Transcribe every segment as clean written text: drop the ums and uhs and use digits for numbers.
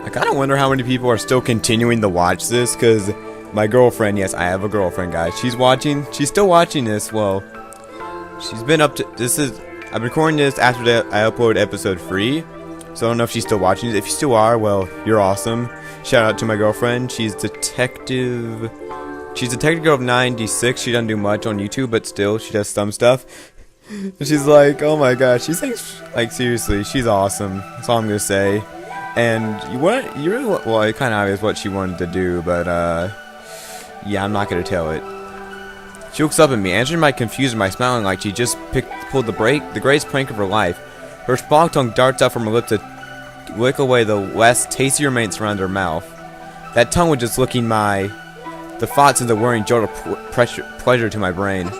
I kind of wonder how many people are still continuing to watch this, because my girlfriend, yes, I have a girlfriend, guys. She's still watching this. Well, she's been up to, I'm recording this after I upload episode 3, so I don't know if she's still watching it. If you still are, well, you're awesome. Shout out to my girlfriend. She's Detective Girl of 96. She doesn't do much on YouTube, but still, she does some stuff. She's like, oh my gosh, she's like seriously, she's awesome. That's all I'm gonna say. And well, it kind of obvious what she wanted to do, but yeah, I'm not gonna tell it. She looks up at me, answering my confusion by smiling like she just pulled the greatest prank of her life. Her small tongue darts out from her lip to lick away the less tasty remains around her mouth. That tongue was just licking the thoughts and the worrying jolt of pleasure to my brain.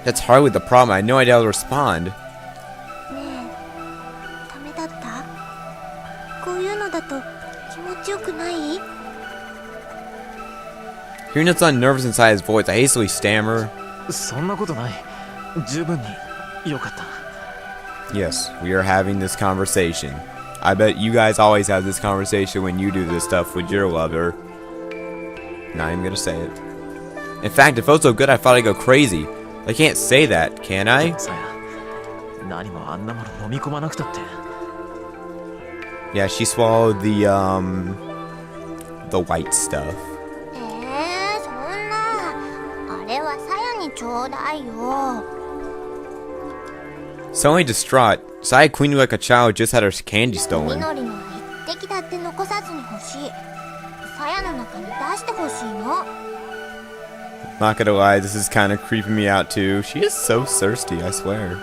That's hardly the problem. I had no idea how to respond. Hearing the son nervous inside his voice, I hastily stammer. Yes, we are having this conversation. I bet you guys always have this conversation when you do this stuff with your lover. Not even gonna say it. In fact, it felt so good I thought I'd go crazy. I can't say that, can I? Yeah, she swallowed the white stuff. Suddenly distraught, Saya queened like a child just had her candy stolen. Not gonna lie, this is kind of creeping me out too. She is so thirsty, I swear.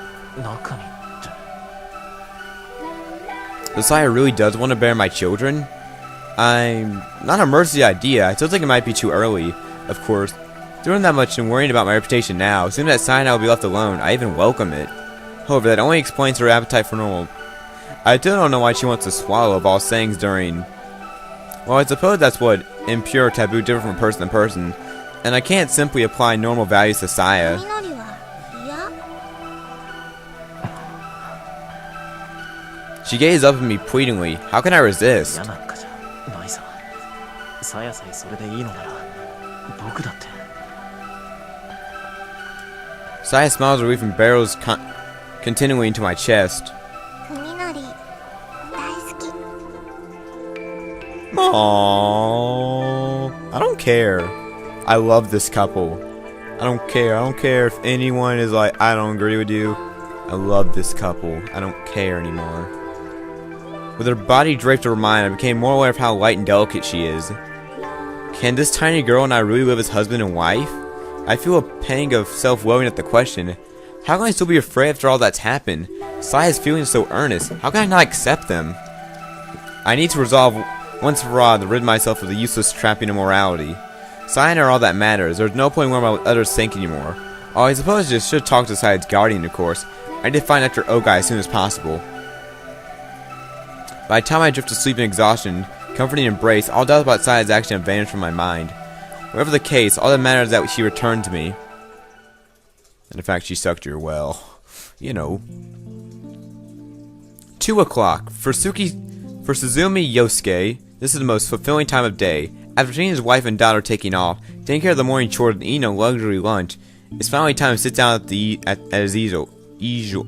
So Saya really does want to bear my children? I'm not immersed in the idea. I still think it might be too early, of course. Doing that much and worrying about my reputation now, as soon as Saya and I will be left alone, I even welcome it. However, that only explains her appetite for normal. I still don't know why she wants to swallow of all sayings during... Well, I suppose that's what impure taboo differ from person to person. And I can't simply apply normal values to Saya. She gazed up at me pleadingly. How can I resist? Saya smiles relief and barrels continually into my chest. Aww. I don't care. I love this couple. I don't care. I don't care if anyone is like, I don't agree with you. I love this couple. I don't care anymore. With her body draped over mine, I became more aware of how light and delicate she is. Can this tiny girl and I really live as husband and wife? I feel a pang of self-loathing at the question. How can I still be afraid after all that's happened? Saya's feelings are so earnest. How can I not accept them? I need to resolve once for all to rid myself of the useless trapping of morality. Saya and I are all that matters. There's no point worrying about what others think anymore. Oh, I suppose I just should talk to Saya's guardian, of course. I need to find Dr. Ogai as soon as possible. By the time I drift to sleep in exhaustion, comforting embrace, all doubts about Saya's action have vanished from my mind. Whatever the case, all that matters is that she returned to me. And in fact, she sucked her well. You know. 2 o'clock. For Suzumi Yosuke, this is the most fulfilling time of day. After seeing his wife and daughter taking off, taking care of the morning chores and eating a luxury lunch, it's finally time to sit down at his easel.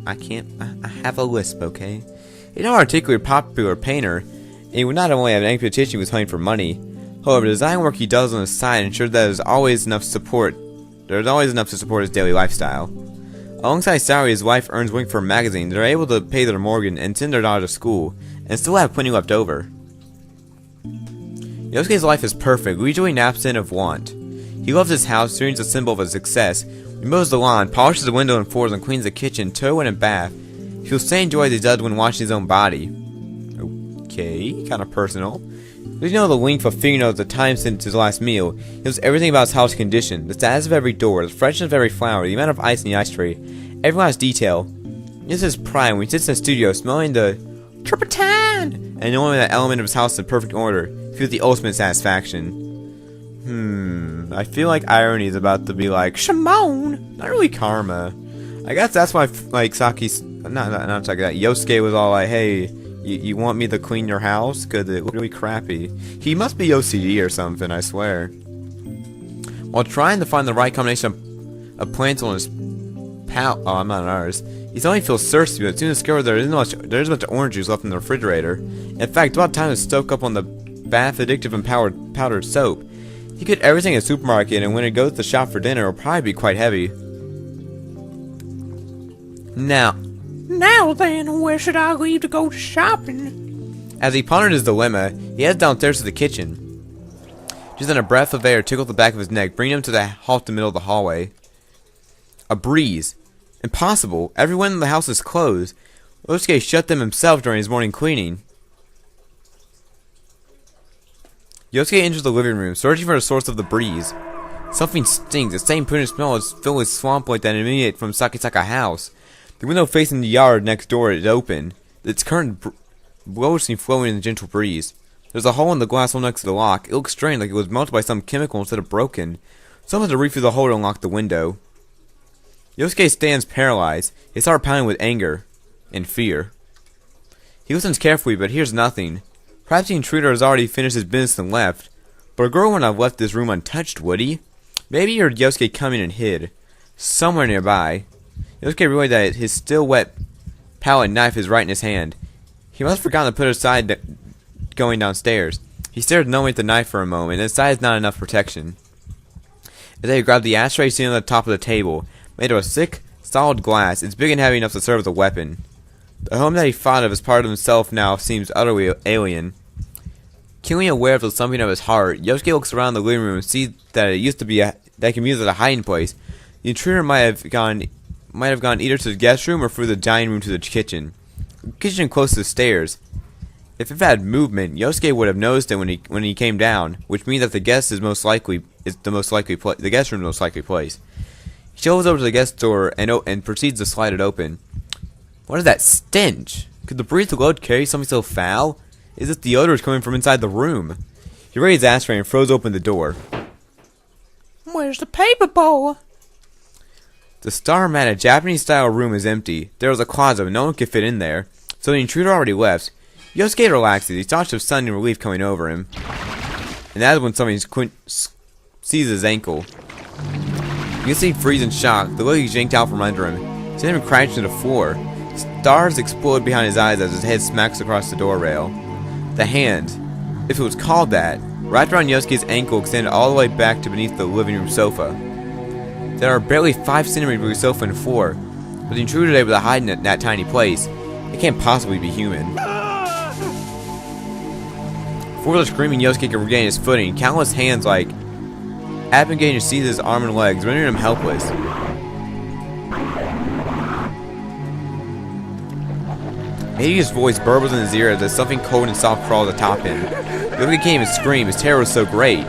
I have a lisp, okay? He's not a particularly popular painter, and he would not only have an reputation he was hunting for money. However, the design work he does on the side ensures that there's always enough to support his daily lifestyle. Alongside salary, his wife earns working for a magazine. They're able to pay their mortgage and send their daughter to school, and still have plenty left over. Yosuke's life is perfect, leisurely and absent of want. He loves his house, serving as a symbol of his success. He mows the lawn, polishes the window and floors, and cleans the kitchen, toilet, and bath. He feels the same joy as he does when washing his own body. Okay, kind of personal. Does he know the length of fingernails, the time since his last meal? He knows everything about his house condition, the status of every door, the freshness of every flower, the amount of ice in the ice tray, every last detail. This is his pride when he sits in the studio, smelling the turpentine and knowing that element of his house in perfect order. He feels the ultimate satisfaction. I feel like irony is about to be like, Shimon! Not really karma. I guess that's why, like, Saki's... Not Saki, that Yosuke was all like, hey, you want me to clean your house? Because it looked really crappy. He must be OCD or something, I swear. While trying to find the right combination of plants on his palate... Oh, I'm not on ours. He suddenly feels thirsty, but as soon as discovered there isn't much of orange juice left in the refrigerator. In fact, about time to stoke up on the bath addictive and powdered soap. He could everything in the supermarket, and when he goes to shop for dinner, it'll probably be quite heavy. Now then, where should I leave to go shopping? As he pondered his dilemma, he heads downstairs to the kitchen. Just then a breath of air tickled the back of his neck, bringing him to the halt in the middle of the hallway. A breeze. Impossible. Everyone in the house is closed. Yosuke shut them himself during his morning cleaning. Yosuke enters the living room, searching for the source of the breeze. Something stinks. The same pungent smell is filled with swamp like that emanated from Sakisaka house. The window facing the yard next door is open. Its current blows seem flowing in a gentle breeze. There's a hole in the glass hole next to the lock. It looks strange, like it was melted by some chemical instead of broken. Someone had to reach through the hole to unlock the window. Yosuke stands paralyzed, his heart pounding with anger and fear. He listens carefully, but hears nothing. Perhaps the intruder has already finished his business and left. But a girl wouldn't have left this room untouched, would he? Maybe he heard Yosuke coming and hid. Somewhere nearby. Yosuke realized that his still wet palette knife is right in his hand. He must have forgotten to put it aside going downstairs. He stared knowing at the knife for a moment, and inside is not enough protection. As he grabbed the ashtray sitting on the top of the table, made of a thick, solid glass, it's big and heavy enough to serve as a weapon. The home that he thought of as part of himself now seems utterly alien. Keenly aware of something of his heart, Yosuke looks around the living room and sees that it used to be that he can use as a hiding place. The intruder might have gone either to the guest room or through the dining room to the kitchen. The kitchen close to the stairs. If it had movement, Yosuke would have noticed it when he came down, which means that the guest room is the most likely place. He shovels over to the guest door and proceeds to slide it open. What is that stench? Could the breeze load carry something so foul? Is it the odor is coming from inside the room? He raised his ashtray and throws open the door. Where's the paper bowl? The star-matted Japanese-style room is empty. There was a closet, but no one could fit in there, so the intruder already left. Yosuke relaxes. He thought of sudden relief coming over him. And that is when something seizes his ankle. You can see freeze in shock. The leg yanked out from under him. Sent him crashing to the floor. Stars explode behind his eyes as his head smacks across the door rail. The hand, if it was called that, wrapped around Yosuke's ankle, extended all the way back to beneath the living room sofa. There are barely 5 centimeters between the sofa and the floor, but the intruder is able to hide in that tiny place. It can't possibly be human. Before the screaming, Yosuke can regain his footing. Countless hands like Abengage to seize his arm and legs, rendering him helpless. Maybe his voice burbles in his ear as something cold and soft crawls atop him. Yosuke can't even scream, his terror was so great.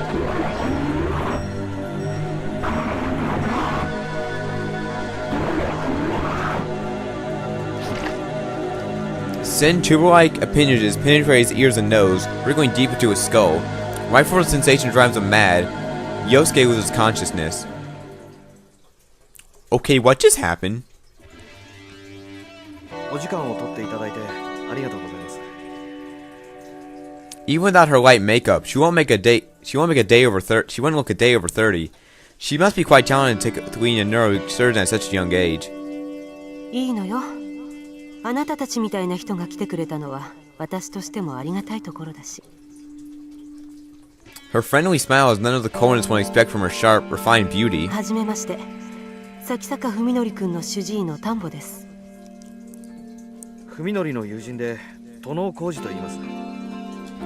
Thin tuber-like appendages penetrate his ears and nose, wriggling deep into his skull. Right before the sensation drives him mad, Yosuke loses consciousness. Okay, what just happened? Even without her light makeup, she won't look a day over 30. She must be quite talented to being a neurosurgeon at such a young age. いいのよ。あなたたちみたいな人が来てくれたのは私としてもありがたいところだし。 Her friendly smile has none of the coldness one expects from her sharp, refined beauty. はじめまして。崎坂文則君の主治医の田んぼです。文則の友人で殿尾浩二と言います。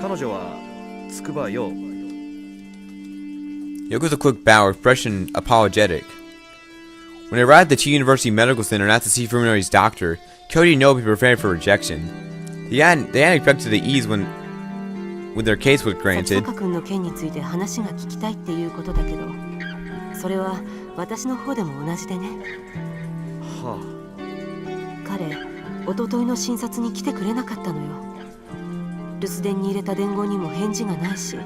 彼女は筑波陽。Yoko's a quick bow, expression apologetic. When they arrived at the University Medical Center not to see Fuminori's doctor, Cody and Nobi prepared for rejection. They hadn't expected the ease when their case was granted. 崎坂君の件について話が聞きたいっていうことだけど、それは私の方でも同じでね。はあ。彼、一昨日の診察に来てくれなかったのよ。留守電に入れた伝言にも返事がないし。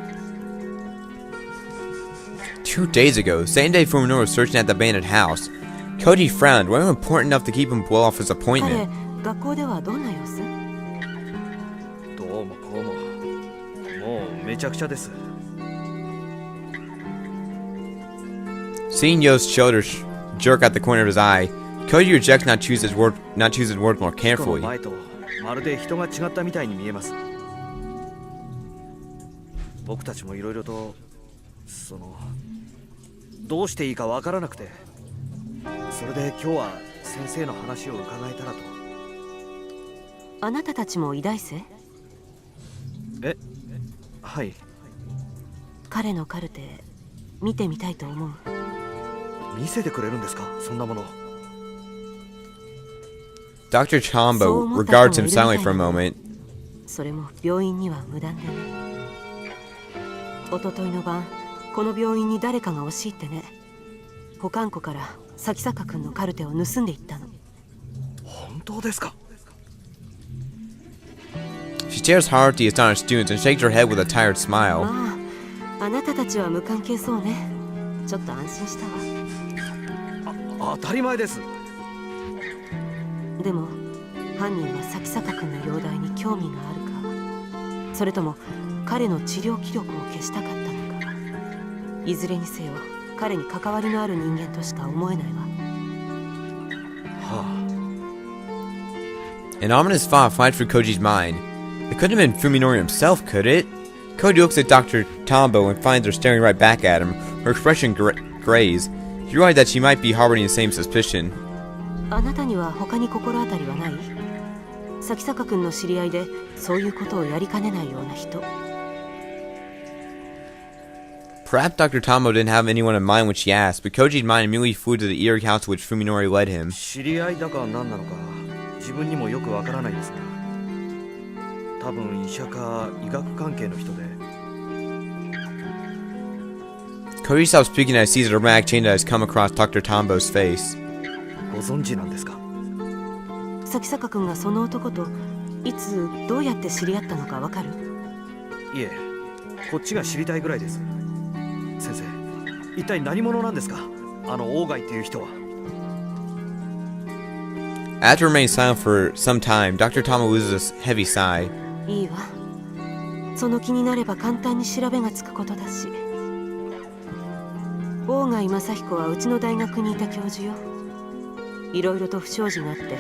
2 days ago, same day Fuminori was searching at the abandoned house. Koji frowned. What was important enough to keep him well off his 彼 appointment? 学校ではどんな様子？どうもこうももうめちゃくちゃです。 Seeing Yo's shoulder jerk at the corner of his eye, Koji rejects not choose his words more 事故 carefully. の前とまるで人が違ったみたいに見えます。僕たちもいろいろとどうしていいかわからなくて、それで今日は先生の話を伺えたらと。あなたたちも医大生？え、はい。彼のカルテ見てみたいと思う。見せてくれるんですか、そんなもの。 Dr. Tombo regards him silently for a moment. それも病院には無断でね。一昨日の晩、この病院に誰かが押し入ってね。保管庫から咲坂君のカルテを盗んでいったの。本当ですか？ She stares hard at the astonished students and shakes her head with a tired smile. まあ、あなたたちは無関係そうね。ちょっと安心したわ。当たり前です。でも犯人は咲坂君の容体に興味があるか、それとも彼の治療記録を消したかったのか。いずれにせよ彼に関わりのある人間としか思えないわ。はあ。 An ominous thought flashed through Koji's mind. It couldn't have been Fuminori himself, could it? Koji looks at Dr. Tombo and finds her staring right back at him. Her expression grays. He realized that she might be harboring the same suspicion. あなたには他に心当たりはない？咲坂君の知り合いでそういうことをやりかねないような人。 Perhaps Dr. Tombo didn't have anyone in mind when she asked, but Koji's mind immediately flew to the eerie house to which Fuminori led him. 知り合いだか何なのか自分にもよくわからないですが、多分医者か医学関係の人で。 Koji stops speaking as he sees a dramatic change that has come across Dr. Tombo's face. ご存知なんですか？咲坂君がその男といつどうやって知り合ったのかわかる？いえ、こっちが知りたいぐらいです。先生、一体何者なんですか、あの鴎外っていう人は。 After remaining silent for some time, Dr. Tombo loses a heavy sigh. いいわ。その気になれば簡単に調べがつくことだし。鴎外正彦はうちの大学にいた教授よ。いろいろと不祥事があって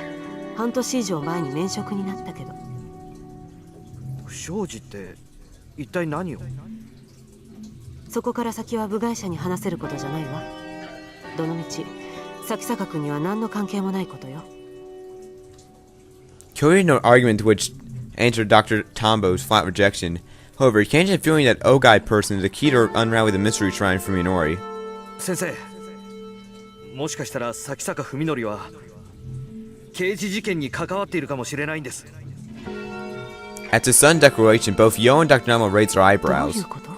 半年以上前に免職になったけど。不祥事って一体何を？そこから先は部外者に話せることじゃないわ。どのみち咲坂君には何の関係もないことよ。 Koji had no argument to which answered Dr. Tombo's flat rejection. However, he can't get the feeling that Ogai person is the key to unravel the mystery surrounding Fuminori. 先生、もしかしたら咲坂文則は刑事事件に関わっているかもしれないんです。 At the sudden declaration, both Yo and Dr. Tombo raised their どう eyebrows. いうこと？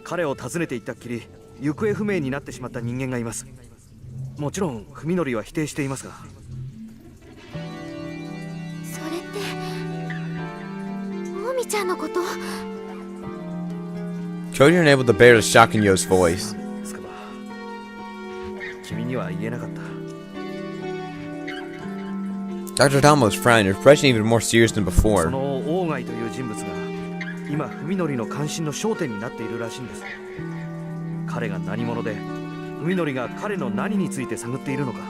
彼を訪ねていったっきり行方不明になってしまった人間がいます。もちろん文則は否定していますが。それってもみちゃんのこと？ Koji was unable to bear the shock in Yo's voice. つくば、君には言えなかった。 Dr. Tombo was frowning, her expression even more serious than そ before. の鴎外という人物が今文則の関心の焦点になっているらしいんです。彼が何者で文則が彼の何について探っているのか、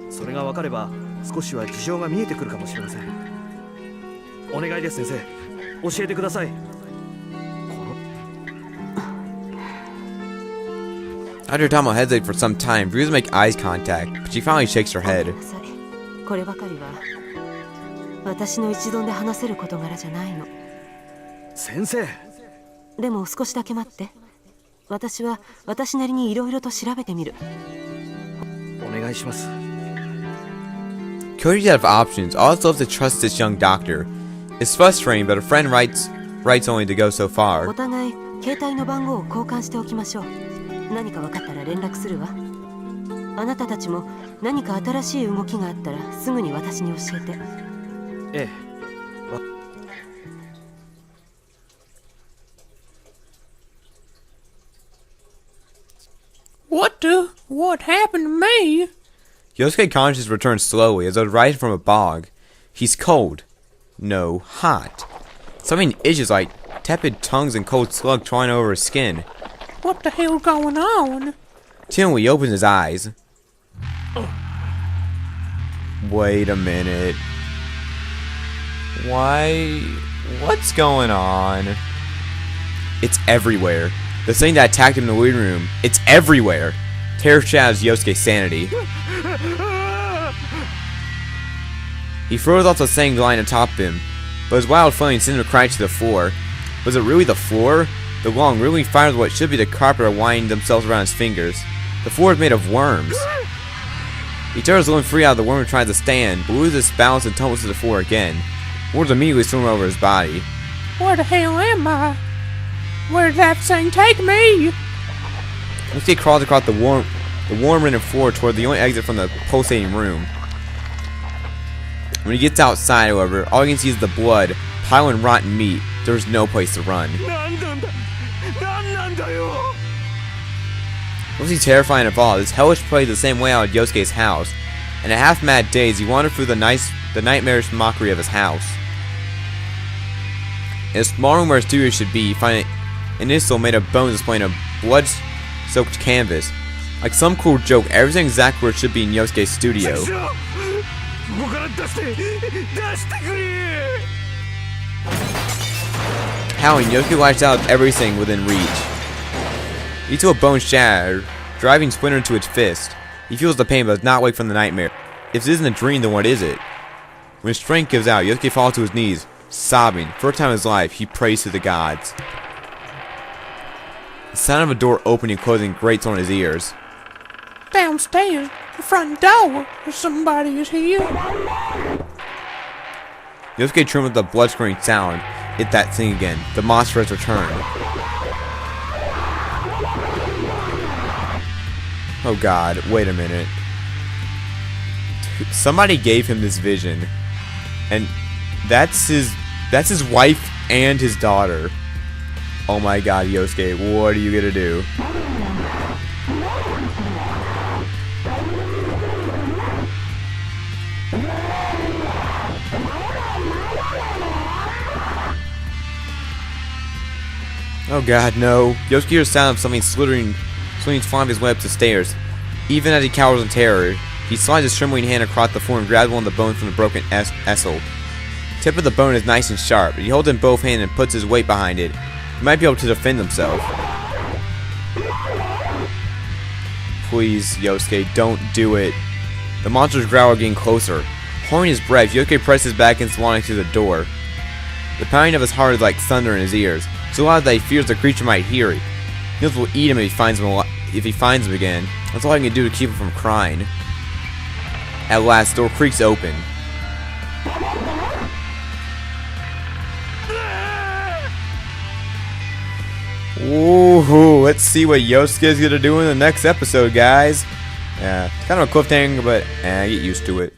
それが分かれば少しは事情が見えてくるかもしれません。お願いです先生、教えてください。 Dr. Tombo hesitated for some time, refused to make eye contact, but she finally shakes her ごめ head. んなさい。こればかりは私の一存で話せる事柄じゃないの。先生、でも少しだけ待って。私は私なりにいろいろと調べてみる。お願いします。 Cody's out of options. All else left to trust this young doctor. It's frustrating, but a friend writes only to go so お far. 互い携帯の番号を交換しておきましょう。何か分かったら連絡するわ。あなたたちも何か新しい動きがあったらすぐに私に教えて。ええ。 「What happened to me? Yosuke consciousness returns slowly as though rising from a bog. He's cold. No, hot. Something itches like tepid tongues and cold slug crawling over his skin. What the hell's going on? Timothy opens his eyes. Wait a minute. Why? What's going on? It's everywhere. The thing that attacked him in the living room, it's everywhere. Terror shatters Yosuke's sanity. He throws off the thing lying atop him, but his wild flame sends him crashing to the floor. Was it really the floor? The long, really fires what should be the carpet are winding themselves around his fingers. The floor is made of worms. He tears the limb free out of the worm and tries to stand, but loses his balance and tumbles to the floor again. Worms immediately swim over his body. Where the hell am I? Where did that thing take me? Yosuke crawls across the worm-ridden floor toward the only exit from the pulsating room. When he gets outside, however, all he can see is the blood, pile and rotten meat. There's no place to run. Mostly terrifying of all, this hellish plays the same way out at Yosuke's house. In a half-mad daze, he wandered through the nightmarish mockery of his house. In a small room where his studio should be, you find an inistile made of bones displaying a blood-soaked canvas. Like some cool joke, everything's exactly where it should be in Yosuke's studio. Howling, Yosuke lashes out at everything within reach. He feels a bone shattered, driving splinter into its fist. He feels the pain but does not wake from the nightmare. If this isn't a dream, then what is it? When his strength gives out, Yosuke falls to his knees, sobbing. For the first time in his life, he prays to the gods. The sound of a door opening and closing grates on his ears. Downstairs, the front door. Somebody is here. Yosuke turned with the blood-screaming sound. Hit that thing again. The monster has returned. Oh god, wait a minute. Somebody gave him this vision. And that's his wife and his daughter. Oh my god, Yosuke, what are you gonna do? Oh god, no. Yosuke hears the sound of something swinging his way up the stairs. Even as he cowers in terror, he slides his trembling hand across the floor and grabs one of the bones from the broken essel. The tip of the bone is nice and sharp, but he holds it in both hands and puts his weight behind it. He might be able to defend himself. Please, Yosuke, don't do it. The monster's growl are getting closer. Holding his breath, Yosuke presses back against the wall next to the door. The pounding of his heart is like thunder in his ears, so loud that he fears the creature might hear it. He knows will eat him if he finds him again. That's all he can do to keep him from crying. At last, the door creaks open. Ooh, let's see what Yosuke's gonna do in the next episode, guys. Yeah, it's kind of a cliffhanger, but get used to it.